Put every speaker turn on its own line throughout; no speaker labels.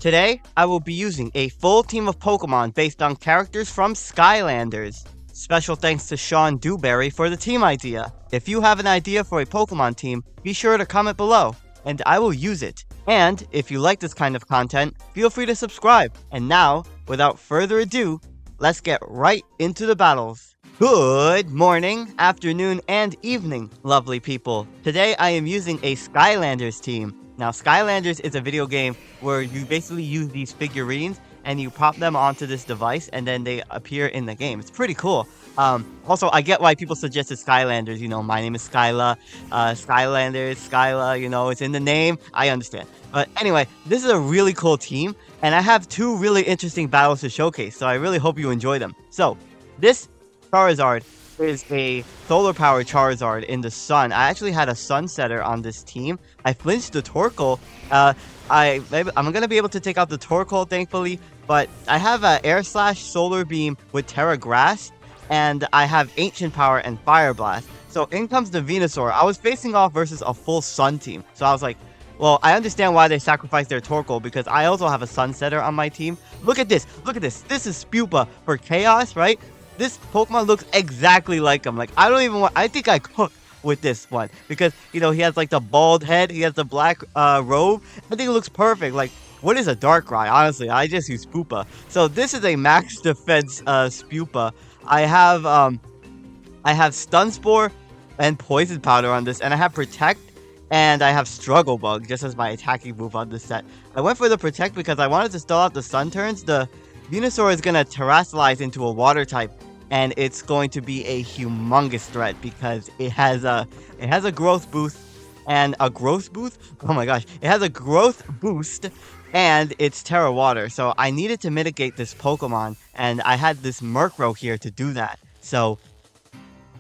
Today, I will be using a full team of Pokemon based on characters from Skylanders. Special thanks to Sean Dewberry for the team idea. If you have an idea for a Pokemon team, be sure to comment below, and I will use it. And if you like this kind of content, feel free to subscribe. And now, without further ado, let's get right into the battles. Good morning, afternoon, and evening, lovely people. Today I am using a Skylanders team. Now, Skylanders is a video game where you basically use these figurines and you pop them onto this device and then they appear in the game. It's pretty cool. Also, I get why people suggested Skylanders. You know, my name is SkyLaaa. Skylanders, SkyLaaa, it's in the name. I understand. But anyway, this is a really cool team and I have two really interesting battles to showcase. So I really hope you enjoy them. So, this Charizard is a solar powered Charizard in the sun. I actually had a Sunsetter on this team. I flinched the Torkoal. I'm gonna be able to take out the Torkoal, thankfully, but I have a Air Slash, Solar Beam with Terra Grass, and I have Ancient Power and Fire Blast. So in comes the Venusaur. I was facing off versus a full Sun team, so I was like, well, I understand why they sacrificed their Torkoal because I also have a Sunsetter on my team. Look at this. Look at this. This is Spupa for Chaos, right? This Pokemon looks exactly like him. Like, I think I cook with this one. Because, he has like the bald head. He has the black robe. I think it looks perfect. Like, what is a Darkrai? Honestly, I just use Spupa. So, this is a max defense Spupa. I have Stun Spore and Poison Powder on this. And I have Protect. And I have Struggle Bug just as my attacking move on this set. I went for the Protect because I wanted to stall out the Sun turns. The Venusaur is going to Terrasilize into a Water type. And it's going to be a humongous threat because it has a growth boost and a growth boost. Oh my gosh, it has a growth boost and it's Terra Water. So I needed to mitigate this Pokemon, and I had this Murkrow here to do that. So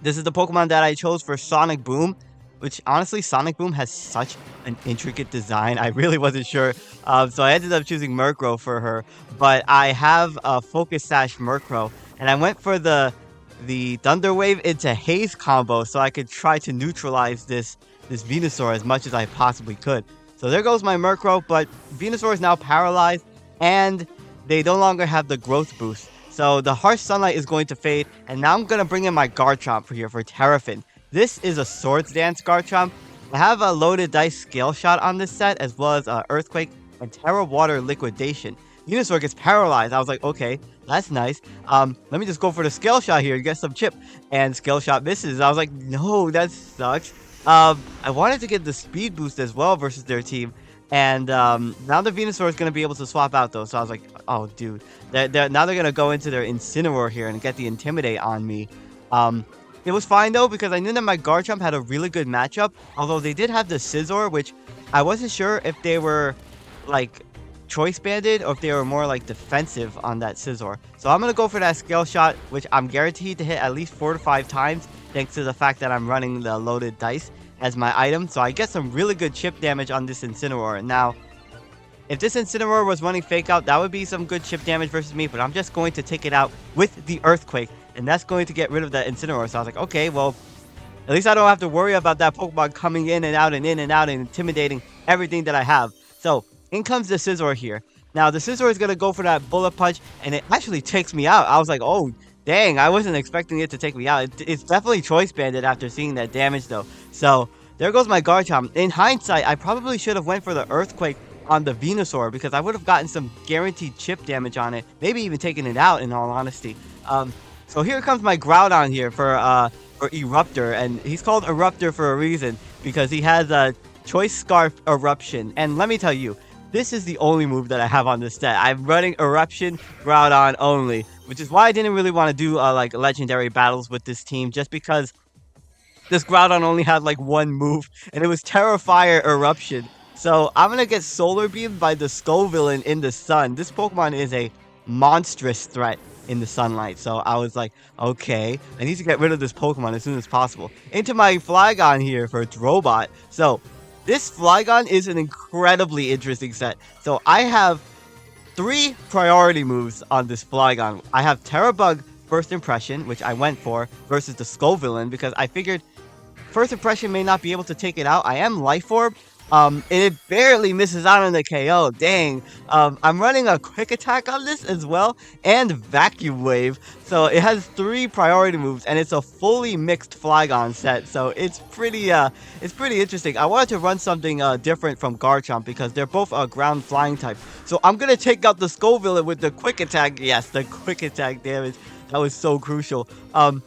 this is the Pokemon that I chose for Sonic Boom, which honestly, Sonic Boom has such an intricate design. I really wasn't sure. So I ended up choosing Murkrow for her. But I have a Focus Sash Murkrow. And I went for the Thunder Wave into Haze combo so I could try to neutralize this Venusaur as much as I possibly could. So there goes my Murkrow, but Venusaur is now paralyzed and they no longer have the growth boost. So the Harsh Sunlight is going to fade, and now I'm going to bring in my Garchomp for here for Terrafin. This is a Swords Dance Garchomp. I have a Loaded Dice Scale Shot on this set, as well as Earthquake and Terra Water Liquidation. Venusaur gets paralyzed. I was like, okay, that's nice. Let me just go for the Scale Shot here, get some chip. And Scale Shot misses. I was like, no, that sucks. I wanted to get the Speed Boost as well versus their team. And now the Venusaur is going to be able to swap out, though. So I was like, oh, dude. Now they're going to go into their Incineroar here and get the Intimidate on me. It was fine, though, because I knew that my Garchomp had a really good matchup. Although they did have the Scizor, which I wasn't sure if they were, like, choice banded or if they were more like defensive on that Scizor. So I'm going to go for that Scale Shot, which I'm guaranteed to hit at least 4 to 5 times thanks to the fact that I'm running the Loaded Dice as my item. So I get some really good chip damage on this Incineroar. Now, if this Incineroar was running Fake Out, that would be some good chip damage versus me, but I'm just going to take it out with the Earthquake, and that's going to get rid of that Incineroar. So I was like, okay, well, at least I don't have to worry about that Pokemon coming in and out and intimidating everything that I have. So in comes the Scizor here. Now, the Scizor is going to go for that Bullet Punch, and it actually takes me out. I was like, oh, dang, I wasn't expecting it to take me out. It's definitely choice banded after seeing that damage, though. So, there goes my Garchomp. In hindsight, I probably should have went for the Earthquake on the Venusaur, because I would have gotten some guaranteed chip damage on it. Maybe even taken it out, in all honesty. So here comes my Groudon here for Eruptor, and he's called Eruptor for a reason, because he has a Choice Scarf Eruption. And let me tell you, this is the only move that I have on this set. I'm running Eruption Groudon only, which is why I didn't really want to do like legendary battles with this team, just because this Groudon only had like one move, and it was Terrafire Eruption. So I'm gonna get Solar Beamed by the Scovillain in the sun. This Pokemon is a monstrous threat in the sunlight, so I was like, okay, I need to get rid of this Pokemon as soon as possible. Into my Flygon here for Drobot. So this Flygon is an incredibly interesting set. So I have 3 priority moves on this Flygon. I have Terra Bug First Impression, which I went for, versus the Scovillain, because I figured First Impression may not be able to take it out. I am Life Orb, And it barely misses out on the KO. Dang. I'm running a quick attack on this as well, and vacuum wave. So it has 3 priority moves, and it's a fully mixed Flygon set. So it's pretty interesting. I wanted to run something different from Garchomp because they're both ground flying type. So I'm gonna take out the Scoville with the quick attack. Yes, the quick attack damage. That was so crucial.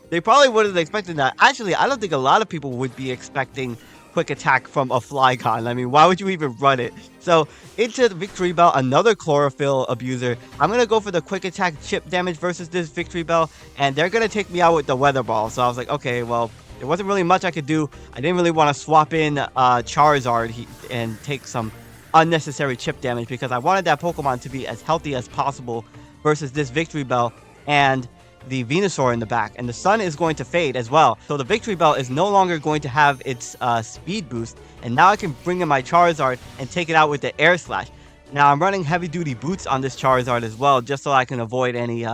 They probably wouldn't have expected that. Actually, I don't think a lot of people would be expecting quick attack from a Flygon. I mean, why would you even run it? So, into the Victory Bell, another Chlorophyll abuser. I'm going to go for the quick attack chip damage versus this Victory Bell, and they're going to take me out with the Weather Ball. So I was like, okay, well, there wasn't really much I could do. I didn't really want to swap in Charizard and take some unnecessary chip damage because I wanted that Pokemon to be as healthy as possible versus this Victory Bell and the Venusaur in the back, and the sun is going to fade as well. So the Victory Bell is no longer going to have its speed boost, and now I can bring in my Charizard and take it out with the Air Slash. Now I'm running heavy duty boots on this Charizard as well, just so I can avoid any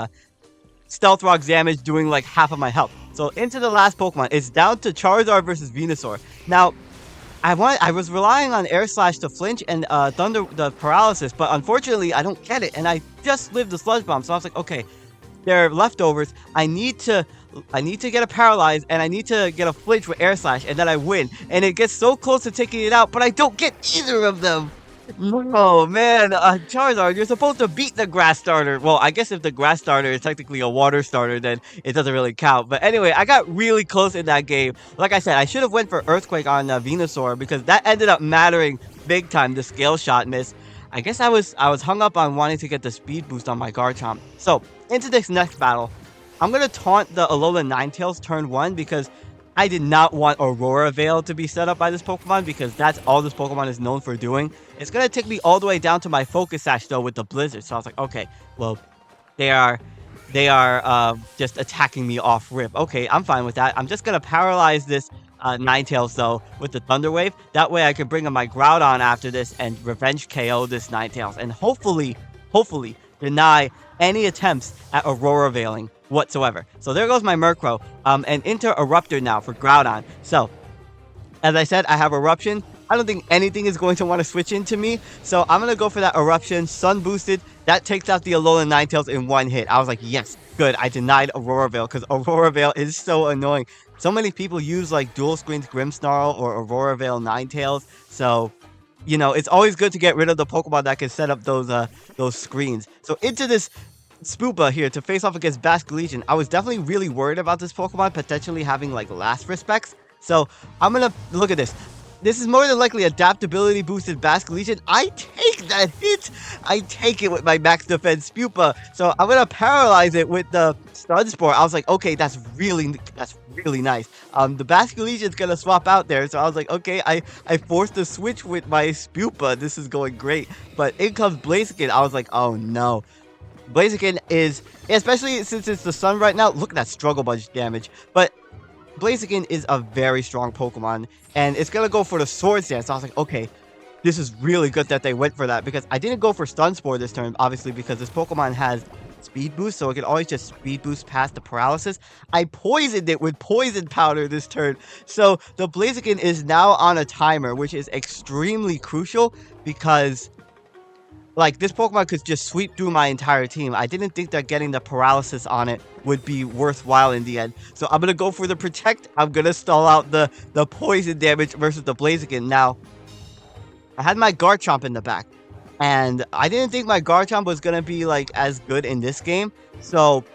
Stealth Rock damage doing like half of my health. So into the last Pokemon, it's down to Charizard versus Venusaur. Now, I was relying on Air Slash to flinch and the paralysis, but unfortunately I don't get it, and I just lived the Sludge Bomb, so I was like, okay, they're leftovers. I need to get a paralyze, and I need to get a flinch with Air Slash, and then I win. And it gets so close to taking it out, but I don't get either of them. Oh man, Charizard, you're supposed to beat the Grass Starter. Well, I guess if the Grass Starter is technically a Water Starter, then it doesn't really count. But anyway, I got really close in that game. Like I said, I should have went for Earthquake on Venusaur because that ended up mattering big time. The Scale Shot miss. I guess I was hung up on wanting to get the speed boost on my Garchomp. So, into this next battle, I'm going to taunt the Alolan Ninetales turn 1 because I did not want Aurora Veil to be set up by this Pokemon because that's all this Pokemon is known for doing. It's going to take me all the way down to my Focus Sash though with the Blizzard. So I was like, okay, well, they are just attacking me off rip. Okay, I'm fine with that. I'm just going to paralyze this Ninetales though with the Thunder Wave. That way I can bring in my Groudon after this and revenge KO this Ninetales and hopefully deny any attempts at Aurora Veiling whatsoever. So there goes my Murkrow. And into Eruptor now for Groudon. So, as I said, I have Eruption. I don't think anything is going to want to switch into me. So I'm going to go for that Eruption. Sun boosted. That takes out the Alolan Ninetales in one hit. I was like, yes, good. I denied Aurora Veil because Aurora Veil is so annoying. So many people use like Dual Screens Grimmsnarl or Aurora Veil Ninetales. So, you know, it's always good to get rid of the Pokemon that can set up those screens. So into this Spoopa here to face off against Basculegion. I was definitely really worried about this Pokemon potentially having like last respects. So I'm gonna look at this. This is more than likely adaptability boosted Basculegion. I take that hit. I take it with my max defense Spoopa. So I'm gonna paralyze it with the Stun Spore. I was like, okay, that's really nice. The Basculegion's gonna swap out there. So I was like, okay, I forced the switch with my Spoopa. This is going great. But in comes Blaziken. I was like, oh no. Blaziken is, especially since it's the sun right now, look at that Struggle Bunch damage. But Blaziken is a very strong Pokemon, and it's going to go for the Swords Dance. So I was like, okay, this is really good that they went for that, because I didn't go for Stun Spore this turn, obviously, because this Pokemon has Speed Boost, so it can always just Speed Boost past the paralysis. I poisoned it with Poison Powder this turn, so the Blaziken is now on a timer, which is extremely crucial, because like, this Pokemon could just sweep through my entire team. I didn't think that getting the paralysis on it would be worthwhile in the end. So I'm going to go for the Protect. I'm going to stall out the poison damage versus the Blaziken. Now, I had my Garchomp in the back. And I didn't think my Garchomp was going to be, like, as good in this game. So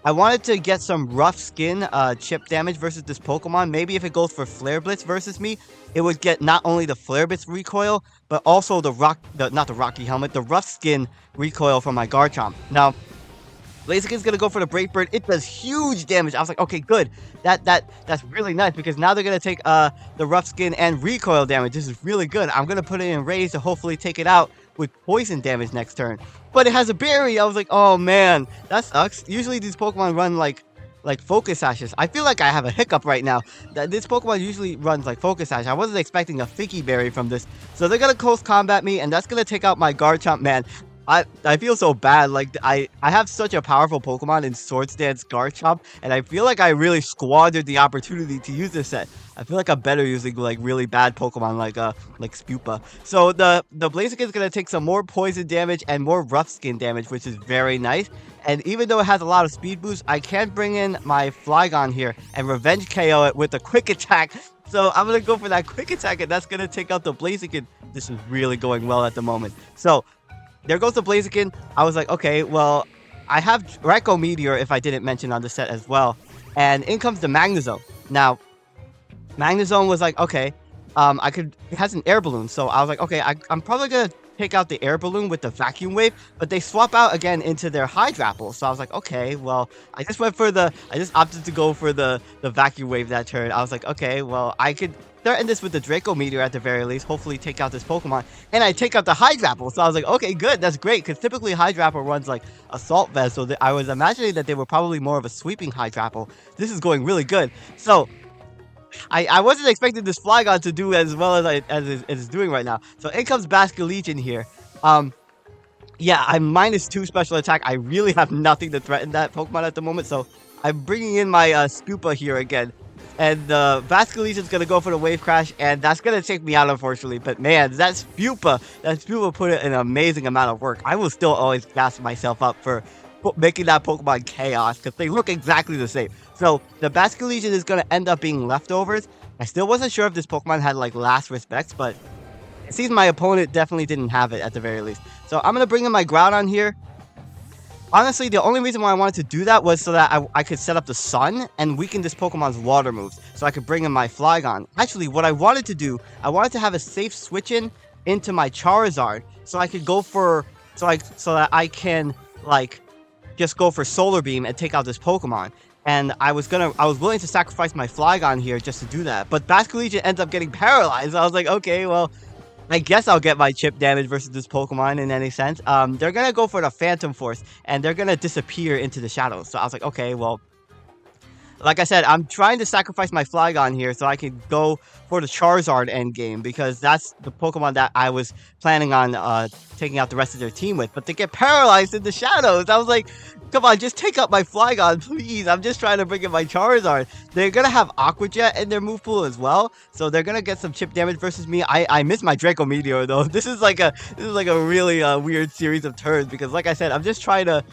I wanted to get some rough skin chip damage versus this Pokemon. Maybe if it goes for Flare Blitz versus me, it would get not only the Flare Blitz recoil, but also the Rocky Helmet, the rough skin recoil from my Garchomp. Now, Blaziken's gonna go for the Brave Bird. It does huge damage. I was like, okay, good. That's really nice, because now they're gonna take the rough skin and recoil damage. This is really good. I'm gonna put it in Raise to hopefully take it out with poison damage next turn. But it has a berry. I was like, oh man, that sucks. Usually these Pokemon run like Focus Sashes. I feel like I have a hiccup right now. This Pokemon usually runs like Focus Sash. I wasn't expecting a Ficky Berry from this. So they're gonna close combat me, and that's gonna take out my Garchomp. Man, I feel so bad. Like I have such a powerful Pokemon in Swords Dance Garchomp, and I feel like I really squandered the opportunity to use this set. I feel like I'm better using like really bad Pokemon like Spupa. So the Blaziken is gonna take some more poison damage and more rough skin damage, which is very nice. And even though it has a lot of speed boost, I can bring in my Flygon here and revenge KO it with a quick attack. So I'm gonna go for that quick attack, and that's gonna take out the Blaziken. This is really going well at the moment. So there goes the Blaziken. I was like, okay, well, I have Draco Meteor, if I didn't mention on the set as well. And in comes the Magnezone. Now, Magnezone was like, okay, it has an air balloon. So I was like, okay, I'm probably going to take out the air balloon with the vacuum wave, but they swap out again into their Hydrapple. So I was like, okay, well, I just opted to go for the vacuum wave that turn. I was like, okay, well, I could threaten this with the Draco Meteor at the very least, hopefully take out this Pokemon, and I take out the Hydrapple. So I was like, okay, good, that's great, because typically Hydrapple runs like Assault Vest, so I was imagining that they were probably more of a sweeping Hydrapple. This is going really good. So I wasn't expecting this Flygon to do as well as it's doing right now. So in comes Basculegion here. Yeah, I'm -2 special attack. I really have nothing to threaten that Pokemon at the moment, so I'm bringing in my Spupa here again. And Basculegion's gonna go for the Wave Crash, and that's gonna take me out, unfortunately. But man, that Spupa put in an amazing amount of work. I will still always gas myself up for making that Pokemon chaos, because they look exactly the same. So the Basculegion is gonna end up being leftovers. I still wasn't sure if this Pokemon had like last respects, but it seems my opponent definitely didn't have it at the very least. So I'm gonna bring in my Groudon here. Honestly, the only reason why I wanted to do that was so that I could set up the Sun and weaken this Pokemon's water moves, so I could bring in my Flygon. Actually, what I wanted to do, I wanted to have a safe switch in into my Charizard, so I could go for, so that I can like just go for Solar Beam and take out this Pokemon. And I was willing to sacrifice my Flygon here just to do that. But Basculegion ends up getting paralyzed. I was like, okay, well, I guess I'll get my chip damage versus this Pokemon in any sense. They're gonna go for the Phantom Force, and they're gonna disappear into the shadows. So I was like, okay, well, like I said, I'm trying to sacrifice my Flygon here so I can go for the Charizard endgame, because that's the Pokemon that I was planning on taking out the rest of their team with. But they get paralyzed in the shadows. I was like, come on, just take out my Flygon, please. I'm just trying to bring in my Charizard. They're going to have Aqua Jet in their move pool as well, so they're going to get some chip damage versus me. I missed my Draco Meteor, though. This is like a really weird series of turns, because like I said, I'm just trying to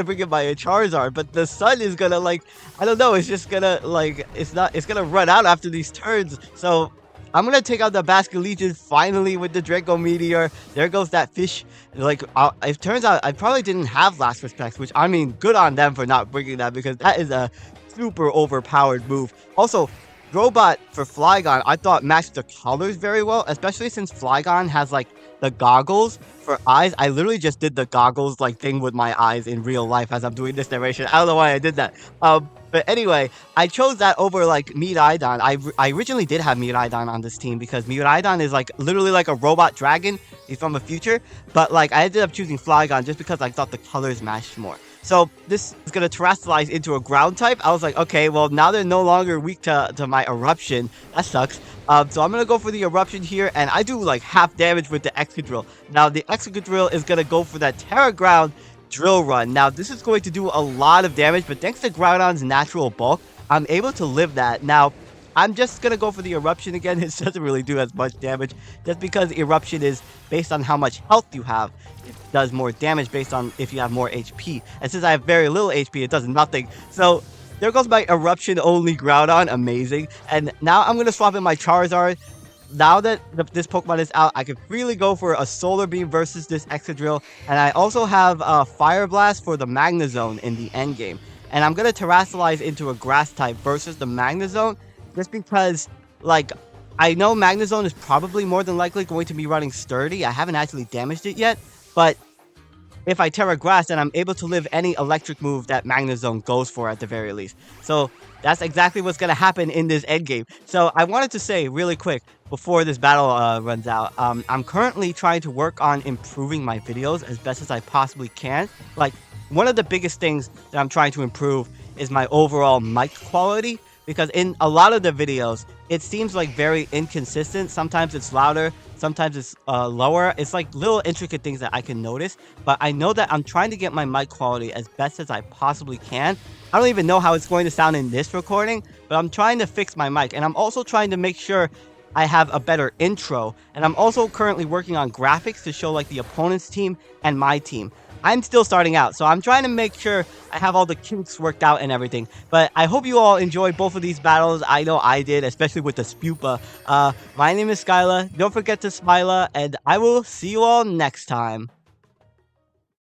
bring in my Charizard, but the Sun is going to, like, I don't know, it's just going to, like, it's going to run out after these turns. So I'm gonna take out the Basculegion finally with the Draco Meteor. There goes that fish. Like, it turns out I probably didn't have last respects, which, I mean, good on them for not bringing that, because that is a super overpowered move. Also, Robot for Flygon, I thought matched the colors very well, especially since Flygon has like the goggles for eyes. I literally just did the goggles like thing with my eyes in real life as I'm doing this narration. I don't know why I did that. But anyway, I chose that over like Miraidon. I originally did have Miraidon on this team because Miraidon is like literally like a robot dragon. He's from the future, but like I ended up choosing Flygon just because I thought the colors matched more. So this is going to terrestrialize into a ground type. I was like, okay, well, now they're no longer weak to my Eruption. That sucks. So I'm going to go for the Eruption here, and I do like half damage with the Excadrill. Now, the Excadrill is going to go for that Terra Ground Drill Run. Now, this is going to do a lot of damage, but thanks to Groudon's natural bulk, I'm able to live that. Now, I'm just going to go for the Eruption again. It doesn't really do as much damage, just because Eruption is based on how much health you have. It does more damage based on if you have more HP. And since I have very little HP, it does nothing. So there goes my Eruption only Groudon. Amazing. And now I'm going to swap in my Charizard. Now that this Pokemon is out, I can freely go for a Solar Beam versus this Excadrill. And I also have Fire Blast for the Magnezone in the endgame. And I'm going to Terrestrialize into a Grass type versus the Magnezone. Just because, like, I know Magnezone is probably more than likely going to be running Sturdy. I haven't actually damaged it yet. But if I Terra Grass, then I'm able to live any electric move that Magnezone goes for at the very least. So that's exactly what's going to happen in this endgame. So I wanted to say really quick before this battle runs out, I'm currently trying to work on improving my videos as best as I possibly can. Like, one of the biggest things that I'm trying to improve is my overall mic quality. Because in a lot of the videos, it seems like very inconsistent. Sometimes it's louder, sometimes it's lower. It's like little intricate things that I can notice, but I know that I'm trying to get my mic quality as best as I possibly can. I don't even know how it's going to sound in this recording, but I'm trying to fix my mic, and I'm also trying to make sure I have a better intro, and I'm also currently working on graphics to show like the opponent's team and my team. I'm still starting out, so I'm trying to make sure I have all the kinks worked out and everything. But I hope you all enjoyed both of these battles. I know I did, especially with the Spupa. My name is SkyLaaa. Don't forget to smile, and I will see you all next time.